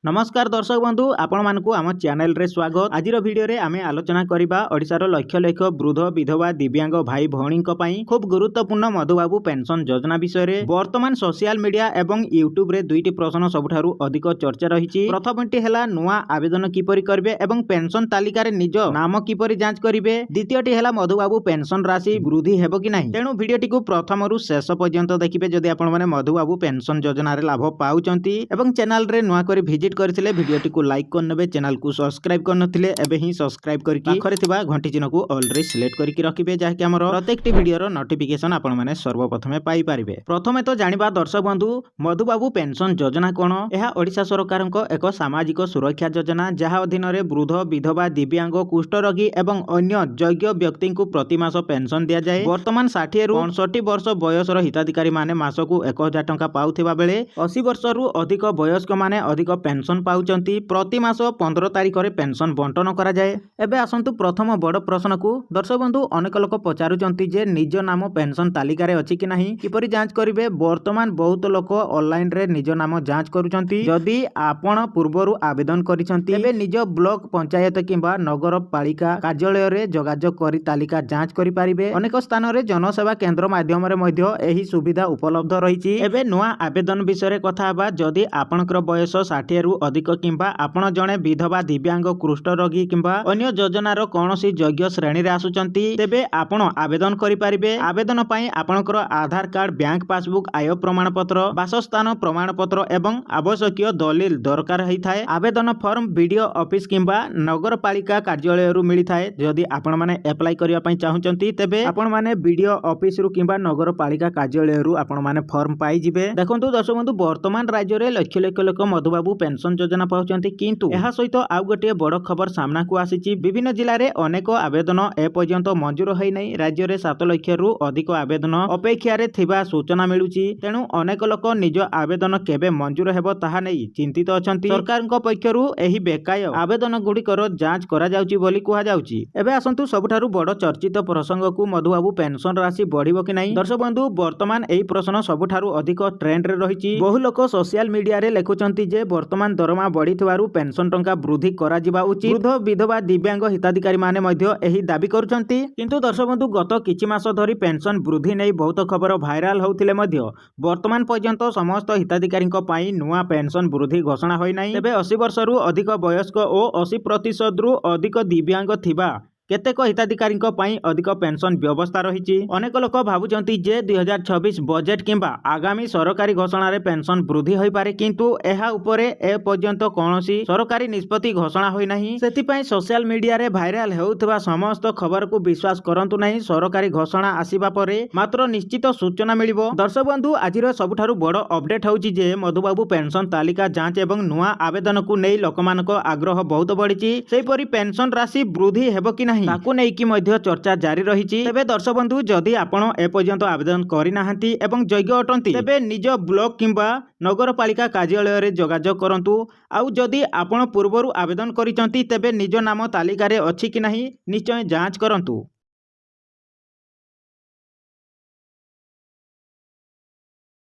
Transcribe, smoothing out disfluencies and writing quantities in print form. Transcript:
नमस्कार दर्शक बंधु आपण मानकु आम चैनल रे स्वागत। आज वीडियो रे आमे आलोचना करिबा ओडिशार लक्ष लक्ष वृद्ध विधवा दिव्यांग भाई भौणी पई खूब गुरुत्वपूर्ण मधुबाबू पेंशन योजना विषय रे वर्तमान सोशल मीडिया एवं यूट्यूब रे दुईटी प्रश्न सबुठारु अधिक चर्चा रही। प्रथमटी हेला नुआ आवेदन किपरि करबे एवं पेंशन तालिका रे निज नाम किपरि जांच करिवे। द्वितीयटी हेला मधुबाबू पेंशन राशि वृद्धि हेबो कि नाही। तेणु वीडियोटी को प्रथमरु शेष पर्यंत देखिबे जदि आपण माने मधुबाबू पेंशन योजना रे लाभ पाउचंती एवं चैनल रे नुआ करी विजिट करथिले वीडियोटी को लाइक करनेबे, चैनल को सब्सक्राइब करनथिले एबे ही सब्सक्राइब करके पाखरे थिबा घंटी चिन्ह को ऑल रे सिलेक्ट करके रखिबे जाहाकि हमर प्रत्येकटी वीडियोर नोटिफिकेशन आपण माने सर्वप्रथमे पाई पारिबे। प्रथमे तो जानिबा दर्शक बंधु मधुबाबू पेंशन योजना कोन। एहा ओडिशा सरकारक एक सामाजिक सुरक्षा योजना जहा अधीन रे वृद्ध विधवा दिव्यांग कुष्ठरोगी एवं अन्य योग्य व्यक्ति को प्रति मास पेंशन दिया जाए। वर्तमान 60 रु 65 वर्ष बयसर हिताधिकारी माने मासकु 1000 टंका पाउथिबा बेले 80 वर्ष रु अधिक वयस्क माने अधिक पेंशन पाउचंती। प्रति मास 15 तारिख रे पेंशन बंटन करा जाए। एबे आसंतु प्रथम बड़ प्रश्न को। दर्शक बंधु अनेक लोक पचारुचंती जे निज नाम पेंशन तालिका रे अछि कि नाही, किपरि जांच करिवे। वर्तमान बहुत लोक ऑनलाइन रे निज नाम जांच करूचंती। जदि आपण पूर्वरु आवेदन करिसंती एबे निज ब्लॉक पंचायत किंबा नगर पालिका कार्यालय रे जोगाजोग करी तालिका जांच करि पारिबे। अनेक स्थान रे जनसेवा केंद्र माध्यम रे मध्य एही सुविधा उपलब्ध रहिछि। एबे नुआ आवेदन विषय रे कथा बा। जदि आपणकर बयस 60 रु अधिक किंबा आपण जणे विधवा दिव्यांग कुष्ठरोगी किंबा अन्य योजनार कोनोसी योग्य श्रेणी रे आसुचंती तेबे आपण आवेदन करि पारिबे। आवेदन पई आपणकर आधार कार्ड, बैंक पासबुक, आय प्रमाण पत्र, बासस्थान प्रमाण पत्र एवं आवश्यक दलिल दरकार होई थाए। आवेदन फॉर्म वीडियो ऑफिस किंबा नगर पालिका कार्यालय रु मिली थाए। जदि आपण माने अप्लाई करिया पई चाहुचंती तेबे आपण माने वीडियो ऑफिस रु किंबा नगर पालिका कार्यालय रु आपण माने फॉर्म पाई जिवे। देखंतु दर्शक बंधु वर्तमान राज्य रे लक्ष लक्ष लोक मधुबाबू पेंशन योजना पाउचंती, किंतु एहा सहित आउ गोटे बड़ खबर सामना को आसीची। विभिन्न जिल्ला रे अनेक आवेदन ए पर्यंत मंजूर होई नै। राज्य रे 7 लाख रु अधिक आवेदन अपेक्षा रे थिबा सूचना मिलुची। तेनु अनेक लोक निज आवेदन केबे मंजूर हेबो ताहा नै चिंतित अछंती। सरकारक पक्षरु एही बेकाय आवेदन गुडीकर जांच करा जाउची बोली कुहा जाउची। एबे आसंतु सबठारु बड़ चर्चित प्रसंग को मधुबाबू पेंशन राशि बढ़िबो कि नै। दर्शक बंधु वर्तमान एही प्रश्न सबठारु अधिक ट्रेंड रे रहिची। बहु लोक सोशल मीडिया रे लेखुचंती जे वर्तमान दरमा बढ़िथिबारु पेंशन टंका वृद्धि करा जिबा उचित। वृद्ध विधवा दिव्यांग हिताधिकारी माने मध्य एही दाबी करूचंती। किंतु दर्शक बंधु गत किछि मास धरि पेंशन वृद्धि नै बहुत खबर भाइराल होउथिले मध्य वर्तमान पर्यंत समस्त हिताधिकारीक पई नुआ पेंशन वृद्धि घोषणा होई नै। तेबे 80 वर्ष रु अधिक वयस्क ओ 80% रु अधिक दिव्यांग थिबा केतेक हिताधिकारी अधिक पेंशन व्यवस्था रही। अनेक लोक भावुचंती जे 2026 बजेट किंबा आगामी सरकारी घोषणा रे पेंशन वृद्धि होई पारे, किंतु एहा उपरे ए पर्यंत कोनोसी सरकारी निष्पत्ति घोषणा होई नाही। सेति पई सोशल मीडिया रे भाइराल हेउथबा समस्त खबर को विश्वास करंतु नाही। सरकारी घोषणा आसीबा परे मात्र निश्चित सूचना मिलिबो। दर्शक बंधु आजिर सबठारु बड़ अपडेट होउची जे मधुबाबू पेंशन तालिका जांच एवं नुआ आवेदन को नै लोकमानक आग्रह बहुत बढ़िची। सेहिपरि पेंशन राशि वृद्धि हेबो कि ताकू नेकी मध्य चर्चा जारी रही। तेबे दर्शक बंधु जदि आपण ए पर्यंत आवेदन करि नाहंती एवं योग्य अटंती तेबे निज ब्लॉक किंबा नगर पालिका कार्यालय रे जोगाजोग करंतु। आउ जदि आपण पूर्वरु आवेदन करिसंती तेबे निज नाम तालिका रे अछि कि नाही निश्चय जांच करंतु।